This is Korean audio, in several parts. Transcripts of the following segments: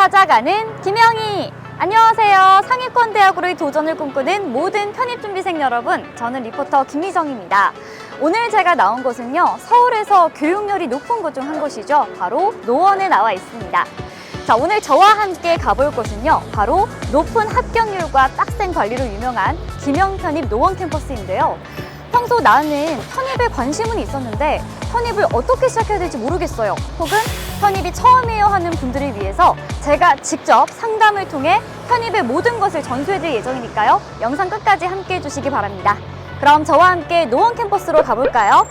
찾아가는 김영희! 안녕하세요. 상위권 대학으로의 도전을 꿈꾸는 모든 편입준비생 여러분, 저는 리포터 김희정입니다. 오늘 제가 나온 곳은요, 서울에서 교육열이 높은 곳 중 한 곳이죠. 바로 노원에 나와 있습니다. 자, 오늘 저와 함께 가볼 곳은요, 바로 높은 합격률과 빡센 관리로 유명한 김영편입 노원 캠퍼스인데요. 평소 나는 편입에 관심은 있었는데 편입을 어떻게 시작해야 될지 모르겠어요. 혹은 편입이 처음이에요 하는 분들을 위해서 제가 직접 상담을 통해 편입의 모든 것을 전수해드릴 예정이니까요. 영상 끝까지 함께 해주시기 바랍니다. 그럼 저와 함께 노원 캠퍼스로 가볼까요?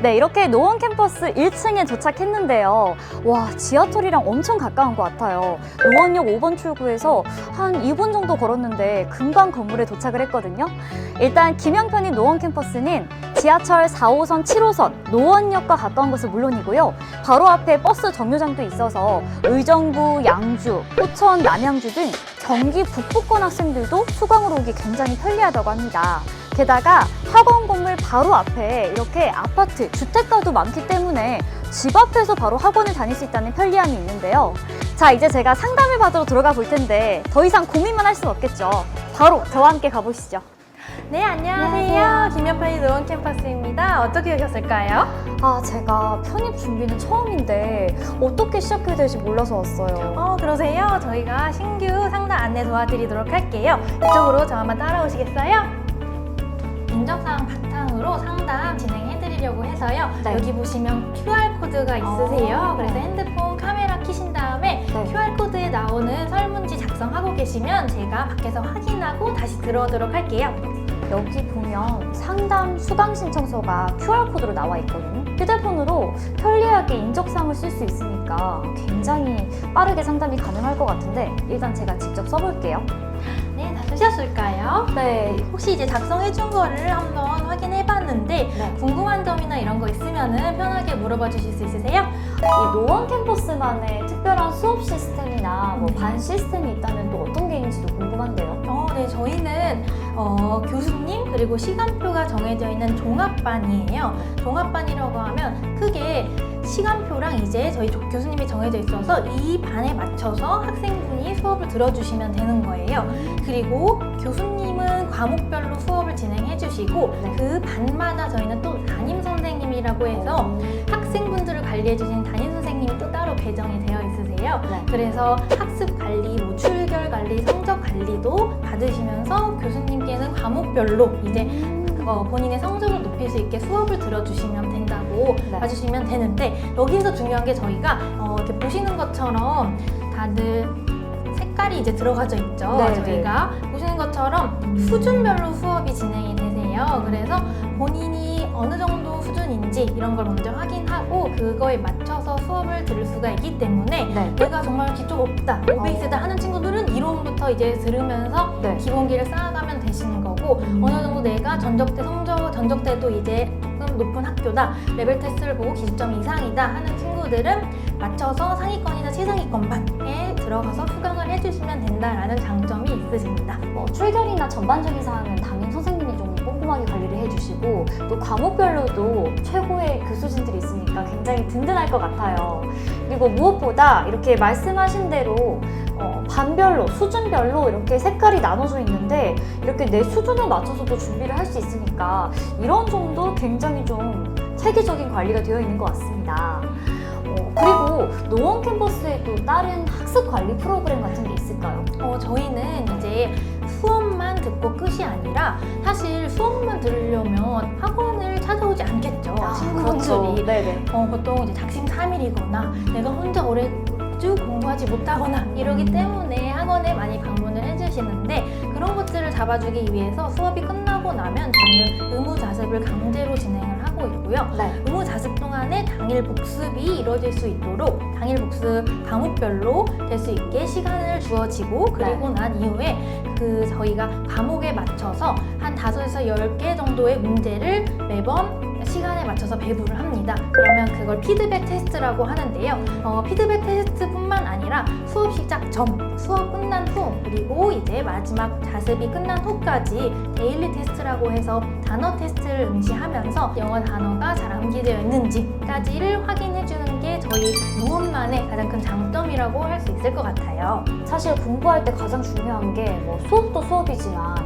네, 이렇게 노원 캠퍼스 1층에 도착했는데요. 와, 지하철이랑 엄청 가까운 것 같아요. 노원역 5번 출구에서 한 2분 정도 걸었는데 금방 건물에 도착을 했거든요. 일단 김영편입 노원 캠퍼스는 지하철 4호선, 7호선, 노원역과 가까운 것은 물론이고요. 바로 앞에 버스 정류장도 있어서 의정부, 양주, 포천, 남양주 등 경기 북부권 학생들도 수강으로 오기 굉장히 편리하다고 합니다. 게다가 학원 건물 바로 앞에 이렇게 아파트, 주택가도 많기 때문에 집 앞에서 바로 학원을 다닐 수 있다는 편리함이 있는데요. 자, 이제 제가 상담을 받으러 들어가 볼 텐데 더 이상 고민만 할 수는 없겠죠. 바로 저와 함께 가보시죠. 네, 안녕하세요. 김영편입 노원 캠퍼스입니다. 어떻게 오셨을까요? 제가 편입 준비는 처음인데 어떻게 시작해야 될지 몰라서 왔어요. 그러세요? 저희가 신규 상담 안내 도와드리도록 할게요. 이쪽으로 저 한번 따라오시겠어요? 인적사항 바탕으로 상담 진행해드리려고 해서요. 네. 여기 보시면 QR코드가 있으세요. 그래서 핸드폰 카메라 켜신 다음에 네. QR코드에 나오는 설문지 작성하고 계시면 제가 밖에서 확인하고 다시 들어오도록 할게요. 여기 보면 상담 수강 신청서가 QR코드로 나와 있거든요. 휴대폰으로 편리하게 인적사항을 쓸 수 있으니까 굉장히 빠르게 상담이 가능할 것 같은데 일단 제가 직접 써볼게요. 네, 다 쓰셨을까요? 네. 혹시 이제 작성해준 거를 한번 확인해봤는데 네. 궁금한 점이나 이런 거 있으면은 편하게 물어봐 주실 수 있으세요? 이 노원 캠퍼스만의 특별한 수업 시스템이나 뭐 반 시스템이 있다면 또 어떤 게 있는지도 궁금한데요. 네, 저희는 교수님 그리고 시간표가 정해져 있는 종합반이에요. 종합반이라고 하면 크게 시간표랑 이제 저희 교수님이 정해져 있어서 이 반에 맞춰서 학생분이 수업을 들어주시면 되는 거예요. 그리고 교수님은 과목별로 수업을 진행해 주시고 네. 그 반마다 저희는 또 담임 선생님이라고 해서 학생분들을 관리해 주시는 담임 선생님이 또 따로 배정이 되어 있으세요. 네. 그래서 학습 관리, 뭐 출결 관리, 성적 관리도 받으시면서 교수님께는 과목별로 이제 본인의 성적을 높일 수 있게 수업을 들어주시면 된다고 네. 봐주시면 되는데 여기서 중요한 게 저희가 이렇게 보시는 것처럼 다들 색깔이 이제 들어가져 있죠. 네, 저희가 보시는 것처럼 수준별로 수업이 진행이 되세요. 그래서 본인이 어느 정도 수준인지 이런 걸 먼저 확인하고 그거에 맞춰서 수업을 들을 수가 있기 때문에 네. 내가 정말 기초가 없다, 베이스다 하는 친구들은 이론부터 이제 들으면서 네. 기본기를 쌓아가면 되시는 거고 어느 정도 내가 전적대도 이제 조금 높은 학교다, 레벨 테스트를 보고 기준점 이상이다 하는 친구들은 맞춰서 상위권이나 최상위권반에 들어가서 수강을 해주시면 된다라는 장점이 있으십니다. 출결이나 전반적인 사항은 담임 선생님이 좀 꼼꼼하게 관리를 해주시고 또 과목별로도 최고의 교수진들이 있으니까 굉장히 든든할 것 같아요. 그리고 무엇보다 이렇게 말씀하신 대로 반별로, 수준별로 이렇게 색깔이 나눠져 있는데 이렇게 내 수준에 맞춰서도 준비를 할 수 있으니까 이런 점도 굉장히 좀 체계적인 관리가 되어 있는 것 같습니다. 그리고 노원 캠퍼스에 또 다른 학습 관리 프로그램 같은 게 있을까요? 저희는 이제 수업만 듣고 끝이 아니라 사실 수업만 들으려면 학원을 찾아오지 않겠죠. 친구분들이 그렇죠. 네네. 보통 이제 작심삼일이거나 내가 혼자 오래 쭉 공부하지 못하거나 이러기 때문에 학원에 많이 방문을 해주시는데 그런 것들을 잡아주기 위해서 수업이 끝나고 나면 저희는 의무자습을 강제로 진행을 하고 있고요. 네. 의무자습 동안에 당일 복습이 이루어질 수 있도록 당일 복습 과목별로 될 수 있게 시간을 주어지고 그리고 난 이후에 저희가 과목에 맞춰서 한 5에서 10개 정도의 문제를 매번 시간에 맞춰서 배부를 합니다. 그러면 그걸 피드백 테스트라고 하는데요. 피드백 테스트뿐만 아니라 수업 시작 전, 수업 끝난 후, 그리고 이제 마지막 자습이 끝난 후까지 데일리 테스트라고 해서 단어 테스트를 응시하면서 영어 단어가 잘 암기되어 있는지까지를 확인해주는 게 게 저희 노원만의 가장 큰 장점이라고 할 수 있을 것 같아요. 사실 공부할 때 가장 중요한 게 뭐 수업도 수업이지만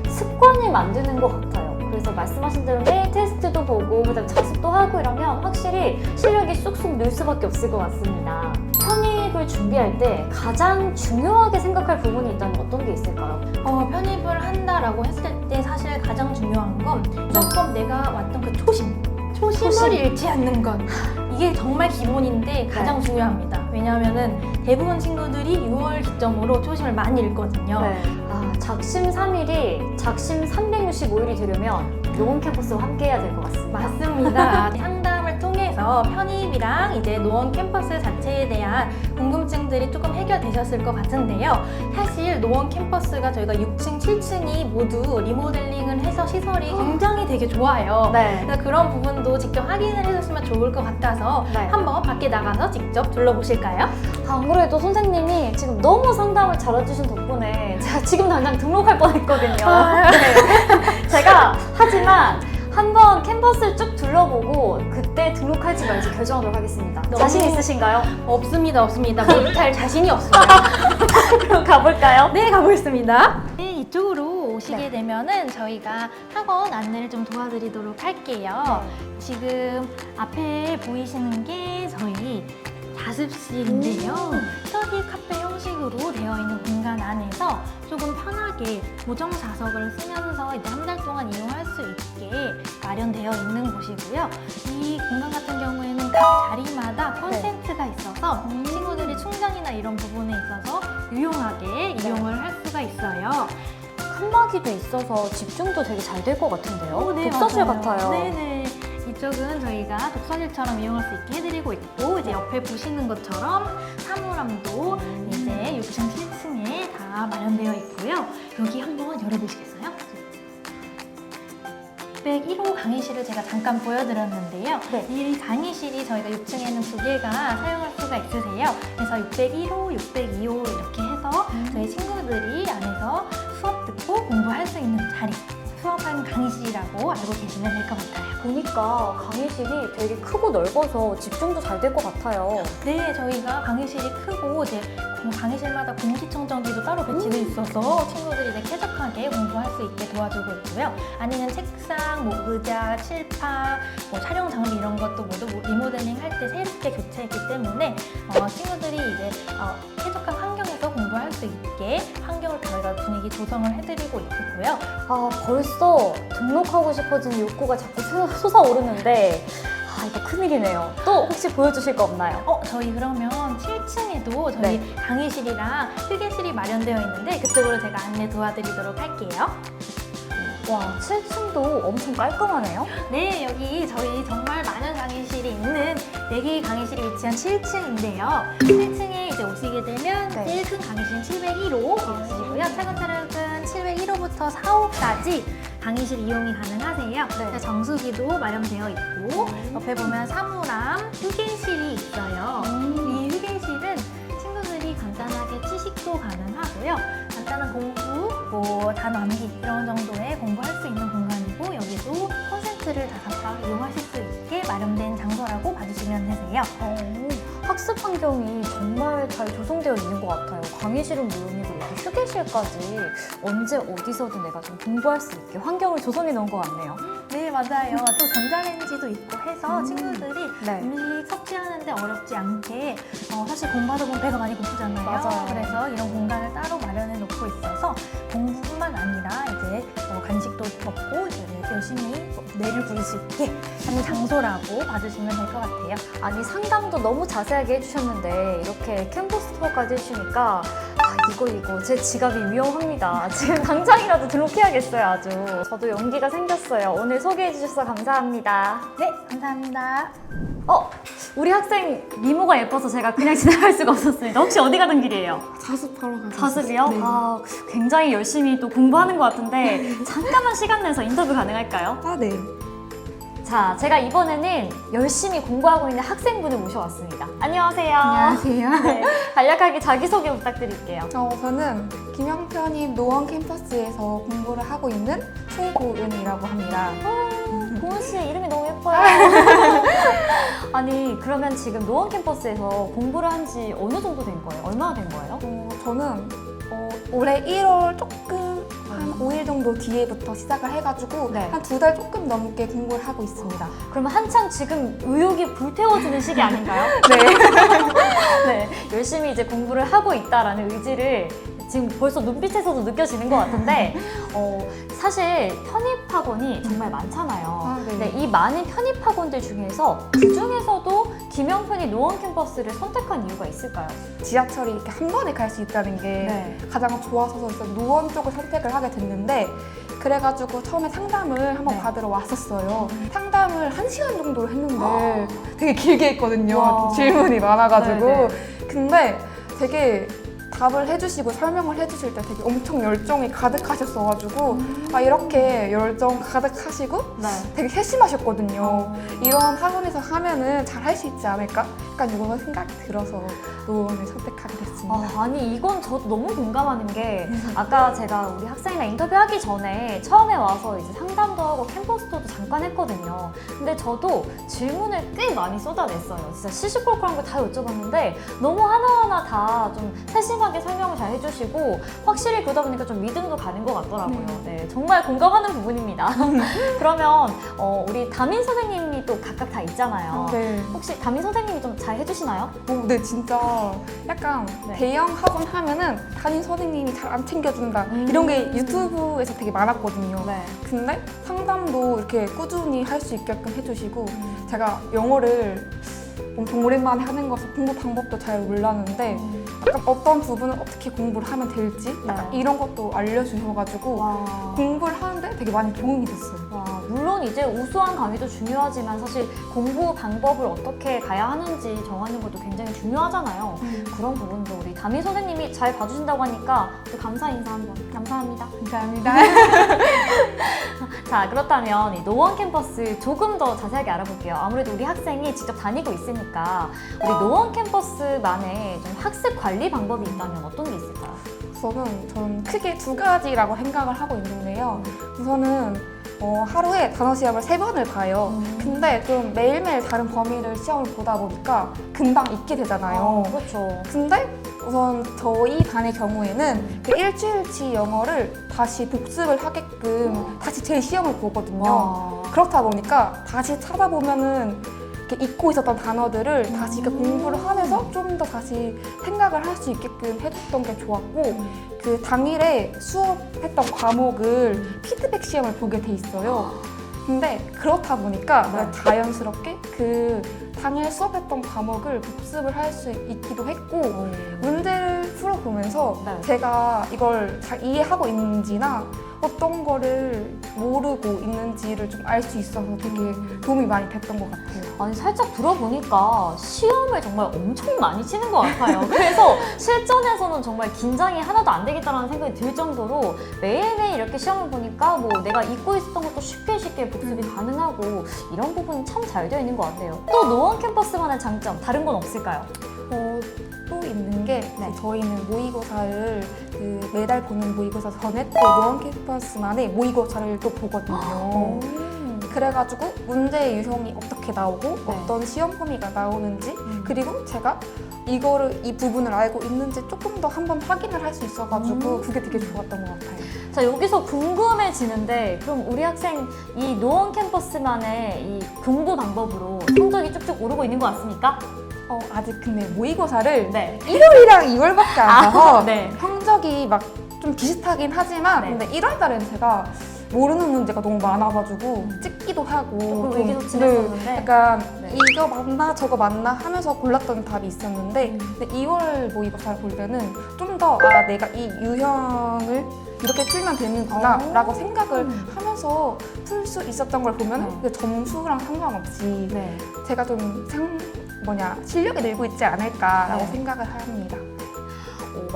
습관을 만드는 것 같아요. 그래서 말씀하신 대로 매일 테스트도 보고 그다음에 자습도 하고 이러면 확실히 실력이 쑥쑥 늘 수밖에 없을 것 같습니다. 편입을 준비할 때 가장 중요하게 생각할 부분이 있다면 어떤 게 있을까요? 편입을 한다라고 했을 때 사실 가장 중요한 건 무조건 내가 왔던 그 초심을 잃지 않는 것. 이게 정말 기본인데 가장 중요합니다. 왜냐하면은 대부분 친구들이 6월 기점으로 초심을 많이 잃거든요. 작심 3일이 작심 365일이 되려면 노원 캠퍼스와 함께 해야 될 것 같습니다. 맞습니다. 상담을 통해서 편입이랑 이제 노원 캠퍼스 자체에 대한 궁금증들이 조금 해결되셨을 것 같은데요. 사실 노원 캠퍼스가 저희가 6층, 7층이 모두 리모델링을 해서 시설이 굉장히 되게 좋아요. 네. 그래서 그런 부분도 직접 확인을 해주시면 좋을 것 같아서 네. 한번 밖에 나가서 직접 둘러보실까요? 안 그래도 선생님이 지금 너무 상담을 잘해주신 덕분에 제가 지금 당장 등록할 뻔했거든요. 네. 제가 하지만 한번 캠퍼스를 쭉 둘러보고 그때 등록할지 말지 결정하도록 하겠습니다. 자신 있으신가요? 없습니다. 못할 자신이 없어요. 그럼 가볼까요? 네, 가보겠습니다. 네, 이쪽으로 오시게 네. 되면은 저희가 학원 안내를 좀 도와드리도록 할게요. 지금 앞에 보이시는 게 저희 자습실인데요. 스터디 카페 형식으로 되어 있는 공간 안에서 조금 편하게 고정 좌석을 쓰면서 이제 한 달 동안 이용할 수 있게 마련되어 있는 곳이고요. 이 공간 같은 경우에는 각 자리마다 컨센트가 있어서 친구들이 충전이나 이런 부분에 있어서 유용하게 이용을 할 수가 있어요. 칸막이도 있어서 집중도 되게 잘 될 것 같은데요? 네, 독서실 맞아요. 같아요. 네네. 이쪽은 저희가 독서실처럼 이용할 수 있게 해드리고 있고, 이제 옆에 보시는 것처럼 사물함도 이제 6층, 7층에 다 마련되어 있고요. 여기 한번 열어보시겠어요? 601호 강의실을 제가 잠깐 보여드렸는데요. 네. 이 강의실이 저희가 6층에는 2개가 사용할 수가 있으세요. 그래서 601호, 602호 이렇게 해서 저희 친구들이 안에서 수업 듣고 공부할 수 있는 자리, 수업하는 강의실이라고 알고 계시면 될 것 같아요. 보니까 강의실이 되게 크고 넓어서 집중도 잘 될 것 같아요. 네, 저희가 강의실이 크고 이제 강의실마다 공기청정기도 따로 배치돼 있어서 친구들이 이제 쾌적하게 공부할 수 있게 도와주고 있고요. 안에는 책상, 뭐 의자, 칠판, 뭐 촬영 장비 이런 것도 모두 리모델링 할 때 새롭게 교체했기 때문에 친구들이 이제 쾌적한 환경에서 공부할 수 있게 환경을 저희가 분위기 조성을 해드리고 있고요. 벌써 등록하고 싶어지는 욕구가 자꾸 솟아오르는데 이거 큰일이네요. 또 혹시 보여주실 거 없나요? 저희 그러면 7층에도 저희 강의실이랑 휴게실이 마련되어 있는데 그쪽으로 제가 안내 도와드리도록 할게요. 와, 7층도 엄청 깔끔하네요. 네, 여기 저희 정말 많은 강의실이 있는 4개의 강의실이 위치한 7층인데요. 7층에 이제 오시게 되면 제일 큰 강의실은 701호 있으시고요. 차근차근 701호부터 4호까지 강의실 이용이 가능하세요. 정수기도 마련되어 있고 옆에 보면 사물함, 휴게실이 있어요. 이 휴게실은 친구들이 간단하게 취식도 가능하고요. 간단한 공부, 뭐 단어 암기 이런 정도의 공부할 수 있는 공간이고 여기도 콘센트를 다 이용하실 수 있게 마련된 장소라고 봐주시면 되세요. 학습 환경이 정말 잘 조성되어 있는 것 같아요. 강의실은 물론이고 이렇게 휴게실까지 언제 어디서든 내가 좀 공부할 수 있게 환경을 조성해 놓은 것 같네요. 네, 맞아요. 또 전자레인지도 있고 해서 친구들이 음식 섭취하는데 어렵지 않게 사실 공부하다 보면 배가 많이 고프잖아요. 맞아요. 그래서 이런 공간을 따로 마련해 놓고 있어서 공부뿐만 아니라 이제 간식도 먹고 이제 열심히 뇌를 부릴 수 있게 하는 장소라고 봐주시면 될 것 같아요. 아니, 상담도 너무 자세하게 해주셨는데 이렇게 캠퍼스 투어까지 해주시니까 이거 제 지갑이 위험합니다. 지금 당장이라도 등록해야겠어요. 아주 저도 용기가 생겼어요. 오늘 소개해 주셔서 감사합니다. 네, 감사합니다. 우리 학생 미모가 예뻐서 제가 그냥 지나갈 수가 없었습니다. 혹시 어디 가던 길이에요? 자습하러 가요. 자습이요? 네. 굉장히 열심히 또 공부하는 것 같은데 잠깐만 시간 내서 인터뷰 가능할까요? 네. 자, 제가 이번에는 열심히 공부하고 있는 학생분을 모셔왔습니다. 안녕하세요. 안녕하세요. 네, 간략하게 자기소개 부탁드릴게요. 저는 김영편입 노원 캠퍼스에서 공부를 하고 있는 최고은이라고 합니다. 고은 씨 이름이 너무 예뻐요. 아니 그러면 지금 노원 캠퍼스에서 공부를 한 지 어느 정도 된 거예요? 얼마나 된 거예요? 저는 올해 1월 조금 한 5일 정도 뒤에부터 시작을 해가지고 네. 한 2달 조금 넘게 공부를 하고 있습니다. 그러면 한창 지금 의욕이 불태워지는 시기 아닌가요? 네. 네, 열심히 이제 공부를 하고 있다라는 의지를 지금 벌써 눈빛에서도 느껴지는 것 같은데 사실 편입학원이 정말 많잖아요. 아, 네. 근데 이 많은 편입학원들 중에서 그 중에서도 김영편이 노원 캠퍼스를 선택한 이유가 있을까요? 지하철이 이렇게 한 번에 갈 수 있다는 게 네. 가장 좋아서 일단 노원 쪽을 선택을 하게 됐는데 그래가지고 처음에 상담을 한번 네. 받으러 왔었어요. 상담을 1시간 정도를 했는데 되게 길게 했거든요. 와. 질문이 많아가지고. 네, 근데 되게 답을 해주시고 설명을 해주실 때 되게 엄청 열정이 가득하셨어가지고 아 이렇게 열정 가득하시고 네. 되게 세심하셨거든요. 이런 학원에서 하면은 잘 할 수 있지 않을까? 약간 이런 생각이 들어서 노원을 선택하게 됐습니다. 아니 이건 저도 너무 공감하는 게 아까 제가 우리 학생이랑 인터뷰하기 전에 처음에 와서 이제 상담도 하고 캠퍼스 투어도 잠깐 했거든요. 근데 저도 질문을 꽤 많이 쏟아냈어요. 진짜 시시콜콜한 거 다 여쭤봤는데 너무 하나하나 다 좀 세심하게 설명을 잘 해주시고 확실히 그러다 보니까 좀 믿음도 가는 것 같더라고요. 네, 정말 공감하는 부분입니다. 그러면 우리 담임 선생님이 또 각각 다 있잖아요. 네. 혹시 담임 선생님이 좀 잘 해주시나요? 네, 진짜 약간 네. 대형 학원 하면은 담임 선생님이 잘 안 챙겨준다 이런 게 유튜브에서 되게 많았거든요. 네. 근데 상담도 이렇게 꾸준히 할 수 있게끔 해주시고 제가 영어를 엄청 오랜만에 하는 것을 공부 방법도 잘 몰랐는데 약간 어떤 부분을 어떻게 공부를 하면 될지 약간 네. 이런 것도 알려주셔가지고 와. 공부를 하는데 되게 많이 도움이 됐어요. 와, 물론 이제 우수한 강의도 중요하지만 사실 공부 방법을 어떻게 가야 하는지 정하는 것도 굉장히 중요하잖아요. 그런 부분도 우리 담임 선생님이 잘 봐주신다고 하니까 또 감사 인사 한번. 감사합니다. 감사합니다. 자, 그렇다면 이 노원 캠퍼스 조금 더 자세하게 알아볼게요. 아무래도 우리 학생이 직접 다니고 있으니까 우리 노원 캠퍼스만의 좀 학습 관리 방법이 있다면 어떤 게 있을까요? 저는 크게 2가지라고 생각을 하고 있는데요. 우선은 하루에 단어 시험을 3번을 봐요. 근데 좀 매일매일 다른 범위를 시험을 보다 보니까 금방 잊게 되잖아요. 그렇죠. 근데 우선 저희 반의 경우에는 그 일주일치 영어를 다시 복습을 하게끔 다시 재시험을 보거든요. 와. 그렇다 보니까 다시 찾아보면은 이렇게 잊고 있었던 단어들을 다시 이렇게 공부를 하면서 좀 더 다시 생각을 할 수 있게끔 해줬던 게 좋았고 그 당일에 수업했던 과목을 피드백 시험을 보게 돼 있어요. 근데 그렇다 보니까 네. 자연스럽게 그 당일 수업했던 과목을 복습을 할 수 있기도 했고 문제를 풀어보면서 네. 제가 이걸 잘 이해하고 있는지나 어떤 거를 모르고 있는지를 좀 알 수 있어서 되게 도움이 많이 됐던 것 같아요. 아니 살짝 들어보니까 시험을 정말 엄청 많이 치는 것 같아요. 그래서 실전에서는 정말 긴장이 하나도 안 되겠다라는 생각이 들 정도로 매일매일 이렇게 시험을 보니까 뭐 내가 잊고 있었던 것도 쉽게 복습이 가능하고 이런 부분이 참 잘 되어 있는 것 같아요. 또 노원 캠퍼스만의 장점 다른 건 없을까요? 또 있는 게 네. 저희는 모의고사를 매달 보는 모의고사 전에 또 노원 캠퍼스만의 모의고사를 또 보거든요. 그래가지고 문제의 유형이 어떻게 나오고 어떤 시험 범위가 나오는지 그리고 제가 이 부분을 알고 있는지 조금 더 한번 확인을 할 수 있어가지고 그게 되게 좋았던 것 같아요. 자, 여기서 궁금해지는데 그럼 우리 학생 이 노원 캠퍼스만의 이 공부 방법으로 성적이 쭉쭉 오르고 있는 것 같습니까? 아직 근데 모의고사를 네. 1월이랑 2월밖에 안 가서 네. 성적이 막 좀 비슷하긴 하지만 네. 근데 1월 달엔 제가 모르는 문제가 너무 많아가지고 찍기도 하고 조금 좀, 의기소침했었는데. 약간 네. 이거 맞나 저거 맞나 하면서 골랐던 답이 있었는데 근데 2월 모의고사를 볼 때는 좀 더 내가 이 유형을 이렇게 풀면 되는구나 라고 생각을 하면서 풀 수 있었던 걸 보면 그 점수랑 상관없이 네. 제가 좀 실력이 늘고 있지 않을까라고 네. 생각을 합니다.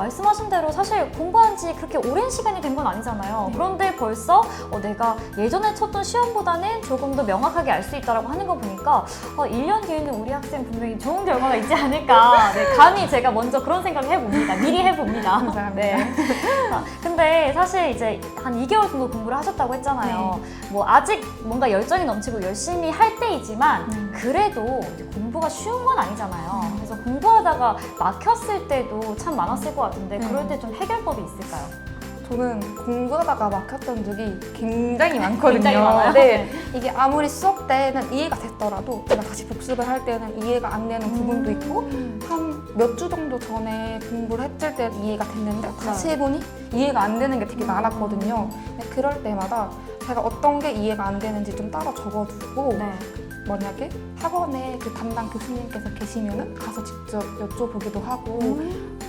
말씀하신 대로 사실 공부한 지 그렇게 오랜 시간이 된 건 아니잖아요. 그런데 벌써 내가 예전에 쳤던 시험보다는 조금 더 명확하게 알 수 있다고 하는 거 보니까 1년 뒤에는 우리 학생 분명히 좋은 결과가 있지 않을까. 네, 감히 제가 먼저 그런 생각을 해봅니다. 미리 해봅니다. 감사합니다. 네. 근데 사실 이제 한 2개월 정도 공부를 하셨다고 했잖아요. 뭐 아직 뭔가 열정이 넘치고 열심히 할 때이지만 그래도 이제 공부가 쉬운 건 아니잖아요. 그래서 공부하다가 막혔을 때도 참 많았을 것 같은데 그럴 때 좀 해결법이 있을까요? 저는 공부하다가 막혔던 적이 굉장히 많거든요. 굉장히 많아요? 네. 이게 아무리 수업 때는 이해가 됐더라도 제가 다시 복습을 할 때는 이해가 안 되는 부분도 있고 한 몇 주 정도 전에 공부를 했을 때 이해가 됐는데 다시 해보니 이해가 안 되는 게 되게 많았거든요. 근데 그럴 때마다 제가 어떤 게 이해가 안 되는지 좀 따로 적어두고 네. 만약에 학원에 그 담당 교수님께서 계시면은 가서 직접 여쭤보기도 하고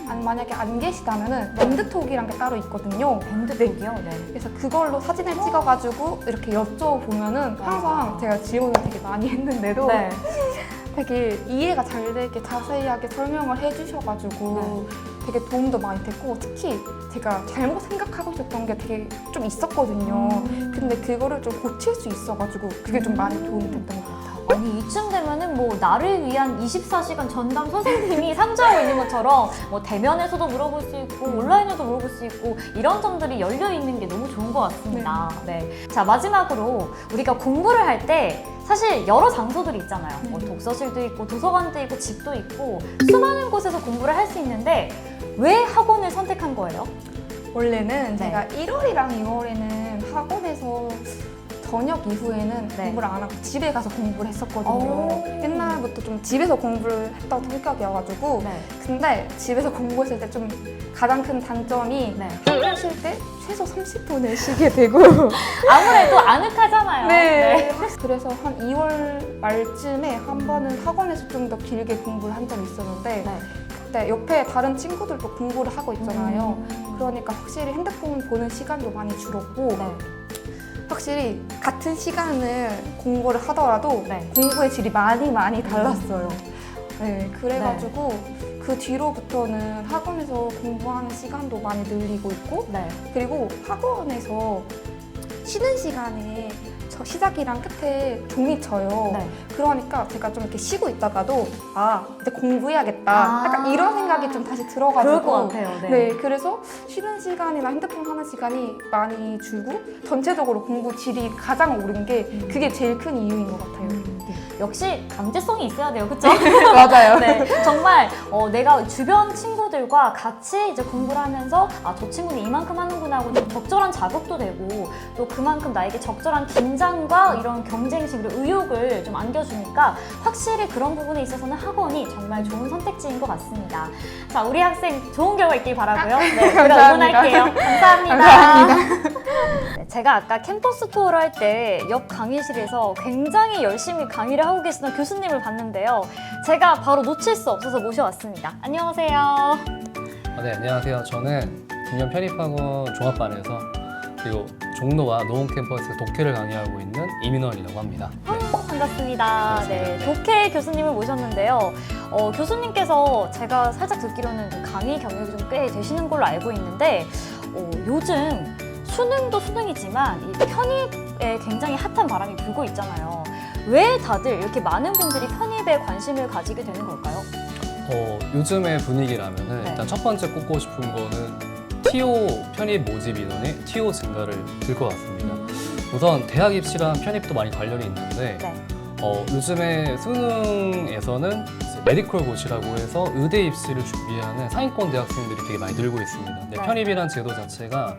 만약에 안 계시다면은 밴드톡이란 게 따로 있거든요. 밴드톡이요? 네. 그래서 그걸로 사진을 찍어가지고 이렇게 여쭤보면은 항상 제가 질문을 되게 많이 했는데도 네. 되게 이해가 잘 되게 자세하게 설명을 해주셔가지고 되게 도움도 많이 됐고 특히 제가 잘못 생각하고 있었던 게 되게 좀 있었거든요. 근데 그거를 좀 고칠 수 있어가지고 그게 좀 많이 도움이 됐던 것 같아요. 아니 이쯤 되면은 뭐 나를 위한 24시간 전담 선생님이 상주하고 있는 것처럼 뭐 대면에서도 물어볼 수 있고 온라인에도 물어볼 수 있고 이런 점들이 열려 있는 게 너무 좋은 것 같습니다. 네. 자 마지막으로 우리가 공부를 할 때 사실 여러 장소들이 있잖아요. 뭐 독서실도 있고 도서관도 있고 집도 있고 수많은 곳에서 공부를 할 수 있는데 왜 학원을 선택한 거예요? 원래는 네. 제가 1월이랑 2월에는 학원에서 저녁 이후에는 네. 공부를 안 하고 집에 가서 공부를 했었거든요. 오. 옛날부터 좀 집에서 공부를 했던 성격이어가지고 네. 근데 집에서 공부했을 때 좀 가장 큰 단점이 네. 학원 쉴 때 최소 30분을 쉬게 되고 아무래도 아늑하잖아요. 네. 그래서 한 2월 말쯤에 한 번은 학원에서 좀 더 길게 공부를 한 적이 있었는데 네. 그때 옆에 다른 친구들도 공부를 하고 있잖아요. 그러니까 확실히 핸드폰 보는 시간도 많이 줄었고 네. 확실히 같은 시간을 공부를 하더라도 네. 공부의 질이 많이 달랐어요. 네, 그래가지고 그 뒤로부터는 학원에서 공부하는 시간도 많이 늘리고 있고 네. 그리고 학원에서 쉬는 시간에 저 시작이랑 끝에 종이 쳐요. 네. 그러니까 제가 좀 이렇게 쉬고 있다가도 아 이제 공부해야겠다. 아. 약간 이런 생각이 좀 다시 들어가지고 그럴 것 같아요. 네. 네, 그래서 쉬는 시간이나 핸드폰 하는 시간이 많이 줄고 전체적으로 공부 질이 가장 오른 게 그게 제일 큰 이유인 것 같아요. 역시 강제성이 있어야 돼요. 그쵸? 맞아요. 네, 정말 내가 주변 친구들과 같이 이제 공부를 하면서 아, 저 친구는 이만큼 하는구나 하고 좀 적절한 자극도 되고 또 그만큼 나에게 적절한 긴장과 이런 경쟁심 그리고 의욕을 좀 안겨주니까 확실히 그런 부분에 있어서는 학원이 정말 좋은 선택지인 것 같습니다. 자, 우리 학생 좋은 결과 있길 바라고요. 네, 제가 감사합니다. 응원할게요. 감사합니다. 네, 제가 아까 캠퍼스 투어를 할 때 옆 강의실에서 굉장히 열심히 강의를 하고 계시던 교수님을 봤는데요. 제가 바로 놓칠 수 없어서 모셔왔습니다. 안녕하세요. 네, 안녕하세요. 저는 김현 편입학원 종합반에서 그리고 종로와 노원 캠퍼스 독해를 강의하고 있는 이민원이라고 합니다. 네. 반갑습니다. 네, 독해 교수님을 모셨는데요. 교수님께서 제가 살짝 듣기로는 좀 강의 경력이 좀 꽤 되시는 걸로 알고 있는데 요즘 수능도 수능이지만 이 편입에 굉장히 핫한 바람이 불고 있잖아요. 왜 다들 이렇게 많은 분들이 편입에 관심을 가지게 되는 걸까요? 요즘의 분위기라면은 네. 일단 첫 번째 꼽고 싶은 거는 TO 편입 모집 인원의 TO 증가를 들 것 같습니다. 우선 대학 입시랑 편입도 많이 관련이 있는데 네. 요즘에 수능에서는 이제 메디컬 고시라고 해서 의대 입시를 준비하는 상위권 대학생들이 되게 많이 늘고 있습니다. 근데 네. 편입이란 제도 자체가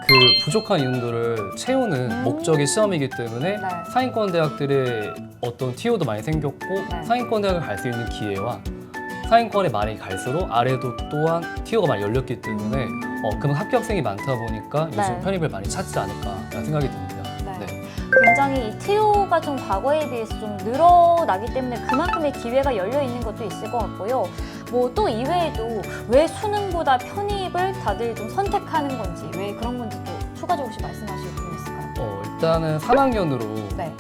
그 부족한 인원들을 채우는 목적이 시험이기 때문에 네. 상위권 대학들의 어떤 TO도 많이 생겼고 네. 상위권 대학을 갈 수 있는 기회와 상위권에 많이 갈수록 아래도 또한 TO가 많이 열렸기 때문에 그런 합격생이 많다 보니까 요즘 네. 편입을 많이 찾지 않을까라는 생각이 듭니다. 네. 네. 굉장히 이 TO가 좀 과거에 비해서 좀 늘어나기 때문에 그만큼의 기회가 열려 있는 것도 있을 것 같고요. 뭐 또 이외에도 왜 수능보다 편입을 다들 좀 선택하는 건지 왜 그런 건지 또 추가적으로 혹시 말씀하실 부분 있을까요? 일단은 3학년으로 네.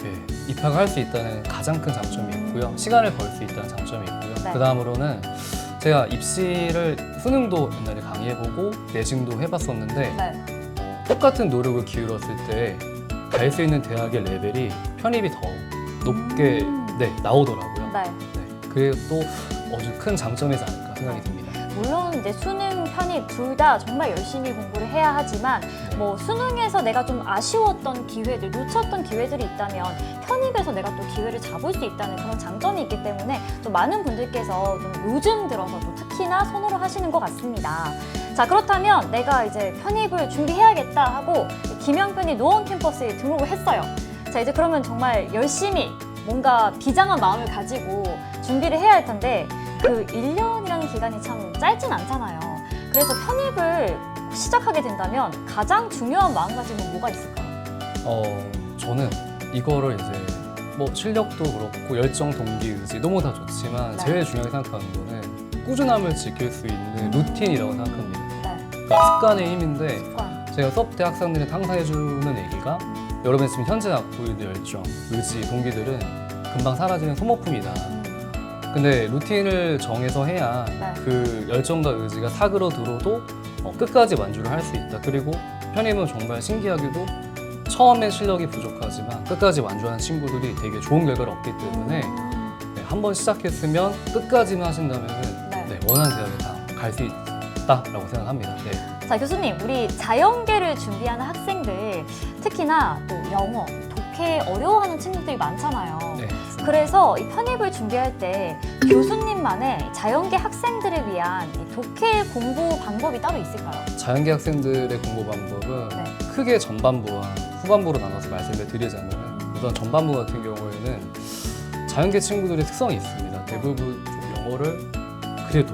입학을 할 수 있다는 가장 큰 장점이 있고요. 시간을 벌 수 있다는 장점이 있고요. 네. 그 다음으로는 제가 입시를 수능도 옛날에 강의해보고 내신도 해봤었는데 네. 똑같은 노력을 기울였을 때 갈 수 있는 대학의 레벨이 편입이 더 높게 나오더라고요. 네. 네, 그게 또 아주 큰 장점이지 않을까 생각이 듭니다. 물론 이제 수능, 편입 둘 다 정말 열심히 공부를 해야 하지만 뭐 수능에서 내가 좀 아쉬웠던 기회들, 놓쳤던 기회들이 있다면 편입에서 내가 또 기회를 잡을 수 있다는 그런 장점이 있기 때문에 또 많은 분들께서 좀 요즘 들어서 또 특히나 선호를 하시는 것 같습니다. 자, 그렇다면 내가 이제 편입을 준비해야겠다 하고 김영편이 노원 캠퍼스에 등록을 했어요. 자, 이제 그러면 정말 열심히 뭔가 비장한 마음을 가지고 준비를 해야 할 텐데 그 1년이라는 기간이 참 짧진 않잖아요. 그래서 편입을 시작하게 된다면 가장 중요한 마음가짐은 뭐가 있을까요? 저는 이거를 이제 뭐 실력도 그렇고 열정, 동기, 의지 너무 다 좋지만 네. 제일 중요하게 생각하는 거는 꾸준함을 지킬 수 있는 루틴이라고 생각합니다. 네, 그러니까 습관의 힘인데 습관. 제가 수업 때 학생들이 항상 해주는 얘기가 여러분이 지금 현재 갖고 있는 열정, 의지, 동기들은 금방 사라지는 소모품이다. 근데 루틴을 정해서 해야 네. 그 열정과 의지가 사그러들어도 끝까지 완주를 할 수 있다. 그리고 편입은 정말 신기하게도 처음에 실력이 부족하지만 끝까지 완주한 친구들이 되게 좋은 결과를 얻기 때문에 한번 시작했으면 끝까지만 하신다면 네. 원하는 대학에 다 갈 수 있다라고 생각합니다. 네. 자, 교수님, 우리 자연계를 준비하는 학생들 특히나 또 영어, 독해 어려워하는 친구들이 많잖아요. 네. 그래서 이 편입을 준비할 때 교수님만의 자연계 학생들을 위한 이 독해 공부 방법이 따로 있을까요? 자연계 학생들의 공부 방법은 네. 크게 전반부와 후반부로 나눠서 말씀을 드리자면 우선 전반부 같은 경우에는 자연계 친구들의 특성이 있습니다. 대부분 좀 영어를 그래도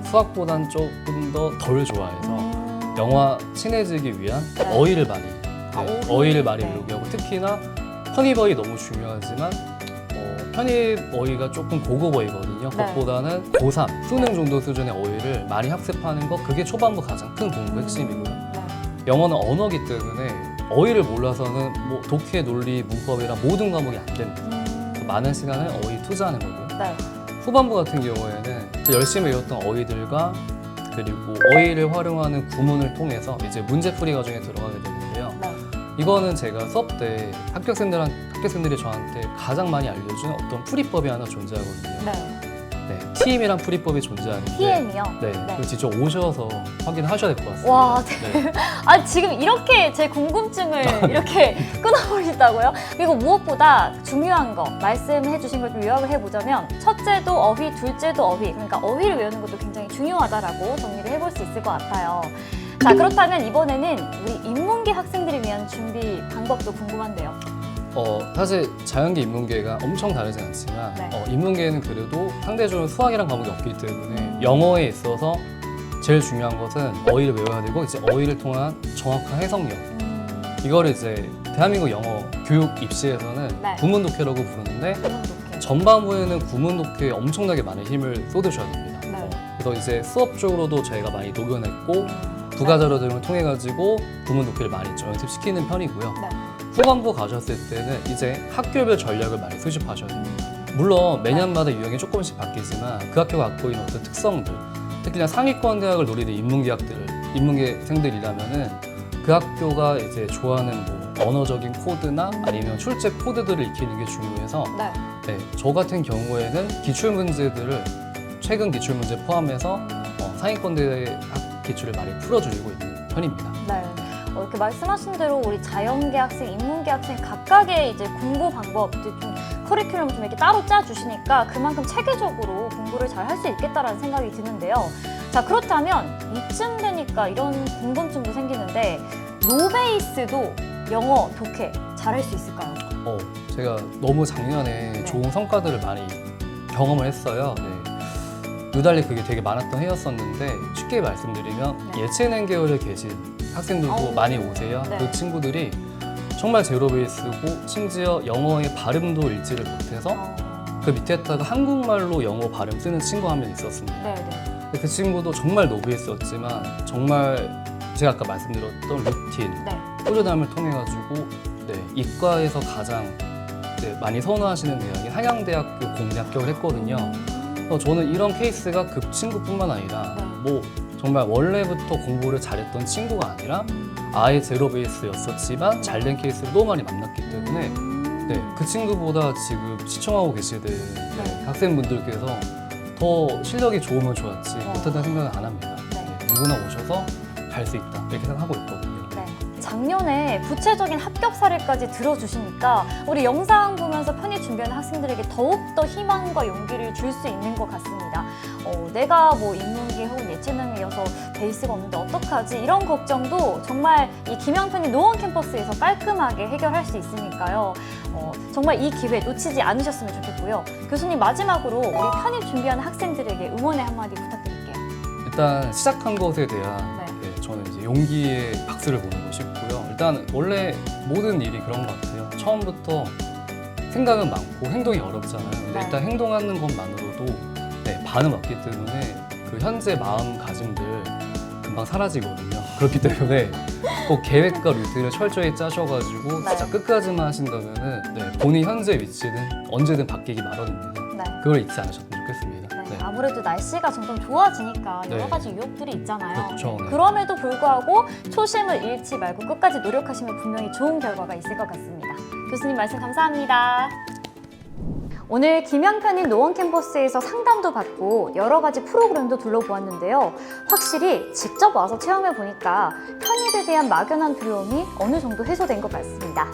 수학보단 조금 덜 좋아해서 영어와 친해지기 위한 네. 어휘를 많이 어휘를 많이 네. 배우게 하고 특히나 편입 어휘 너무 중요하지만 편입 어휘가 조금 고급 어휘거든요. 네. 그것보다는 고3 수능 정도 수준의 어휘를 많이 학습하는 거 그게 초반부 가장 큰 공부 핵심이고요. 네. 영어는 언어기 때문에 어휘를 몰라서는 뭐 독해, 논리, 문법이랑 모든 과목이 안 됩니다. 그래서 많은 시간을 어휘 투자하는 거고 네. 후반부 같은 경우에는 그 열심히 외웠던 어휘들과 그리고 어휘를 활용하는 구문을 통해서 이제 문제풀이 과정에 들어가게 되는데요. 네. 이거는 제가 수업 때 학교생들이 저한테 가장 많이 알려준 어떤 풀이법이 하나 존재하거든요. 네. 네, TM이란 풀이법이 존재하는데 TM이요? 네, 그거 직접 오셔서 확인하셔야 될 것 같습니다. 와, 네. 아, 지금 이렇게 제 궁금증을 이렇게 끊어버리시다고요? 그리고 무엇보다 중요한 거 말씀해 주신 걸 좀 요약을 해보자면 첫째도 어휘, 둘째도 어휘. 그러니까 어휘를 외우는 것도 굉장히 중요하다라고 정리를 해볼 수 있을 것 같아요. 자, 그렇다면 이번에는 우리 인문계 학생들을 위한 준비 방법도 궁금한데요. 사실 자연계 인문계가 엄청 다르지 않지만 네. 인문계는 그래도 상대적으로 수학이란 과목이 없기 때문에 영어에 있어서 제일 중요한 것은 어휘를 외워야 되고 이제 어휘를 통한 정확한 해석력 이거를 이제 대한민국 영어 교육 입시에서는 네. 구문 독해라고 부르는데 독해. 전반부에는 구문 독해에 엄청나게 많은 힘을 쏟으셔야 됩니다. 네. 그래서 이제 수업 쪽으로도 저희가 많이 녹여냈고 부가 자료들을 통해 가지고 구문 독해를 많이 좀 연습시키는 편이고요. 네. 후반부 가셨을 때는 이제 학교별 전략을 많이 수집하셔야 됩니다. 물론 매년마다 유형이 조금씩 바뀌지만 그 학교가 갖고 있는 어떤 특성들, 특히나 상위권 대학을 노리는 인문계생들이라면은 그 학교가 이제 좋아하는 뭐 언어적인 코드나 아니면 출제 코드들을 익히는 게 중요해서 네. 네, 저 같은 경우에는 기출 문제들을 최근 기출 문제 포함해서 상위권 대학 기출을 많이 풀어주고 있는 편입니다. 네. 이렇게 말씀하신 대로 우리 자연계 학생, 인문계 학생 각각의 이제 공부 방법, 이제 좀 커리큘럼 좀 이렇게 따로 짜주시니까 그만큼 체계적으로 공부를 잘 할 수 있겠다라는 생각이 드는데요. 자, 그렇다면 이쯤 되니까 이런 궁금증도 생기는데 노베이스도 영어, 독해 잘할 수 있을까요? 제가 너무 작년에 좋은 성과들을 많이 경험을 했어요. 네. 유달리 그게 되게 많았던 해였었는데 쉽게 말씀드리면 예체능 계열에 계신 학생들도 많이 오세요. 네. 그 친구들이 정말 제로 베이스고 심지어 영어의 발음도 읽지를 못해서 그 밑에다가 한국말로 영어 발음 쓰는 친구 한 명 있었습니다. 네, 네. 그 친구도 정말 노브했었지만 정말 제가 아까 말씀드렸던 루틴, 꾸준함을 통해 가지고 이과에서 가장 많이 선호하시는 대학이 한양대학교 공대 합격을 했거든요. 그래서 저는 이런 케이스가 그 친구뿐만 아니라 뭐 정말 원래부터 공부를 잘했던 친구가 아니라 아예 제로 베이스였었지만 잘된 케이스를 너무 많이 만났기 때문에 네, 그 친구보다 지금 시청하고 계시는 학생분들께서 더 실력이 좋으면 좋았지 못하다는 생각은 안 합니다. 네, 누구나 오셔서 갈 수 있다 이렇게 생각하고 있거든요. 작년에 구체적인 합격 사례까지 들어주시니까 우리 영상 보면서 편입 준비하는 학생들에게 더욱더 희망과 용기를 줄 수 있는 것 같습니다. 내가 뭐 인문계 혹은 예체능이어서 베이스가 없는데 어떡하지? 이런 걱정도 정말 이 김영편입 노원 캠퍼스에서 깔끔하게 해결할 수 있으니까요. 정말 이 기회 놓치지 않으셨으면 좋겠고요. 교수님 마지막으로 우리 편입 준비하는 학생들에게 응원의 한마디 부탁드릴게요. 일단 시작한 것에 대한 저는 이제 용기에 박수를 보내고 싶고요. 일단 원래 모든 일이 그런 것 같아요. 처음부터 생각은 많고 행동이 어렵잖아요. 근데 일단 행동하는 것만으로도 반은 왔기 때문에 그 현재 마음가짐들 금방 사라지거든요. 그렇기 때문에 꼭 계획과 루틴을 철저히 짜셔가지고 진짜 끝까지만 하신다면은 본인 현재 위치는 언제든 바뀌기 마련입니다. 그걸 잊지 않으셨으면 좋겠습니다. 아무래도 날씨가 점점 좋아지니까 여러 가지 유혹들이 있잖아요. 그렇죠. 그럼에도 불구하고 초심을 잃지 말고 끝까지 노력하시면 분명히 좋은 결과가 있을 것 같습니다. 교수님 말씀 감사합니다. 오늘 김영편입 노원 캠퍼스에서 상담도 받고 여러 가지 프로그램도 둘러보았는데요. 확실히 직접 와서 체험해보니까 편입에 대한 막연한 두려움이 어느 정도 해소된 것 같습니다.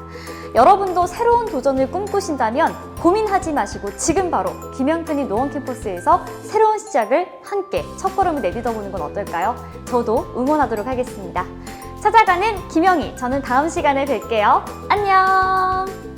여러분도 새로운 도전을 꿈꾸신다면 고민하지 마시고 지금 바로 김영편입 노원 캠퍼스에서 새로운 시작을 함께 첫걸음을 내딛어보는 건 어떨까요? 저도 응원하도록 하겠습니다. 찾아가는 김영희, 저는 다음 시간에 뵐게요. 안녕!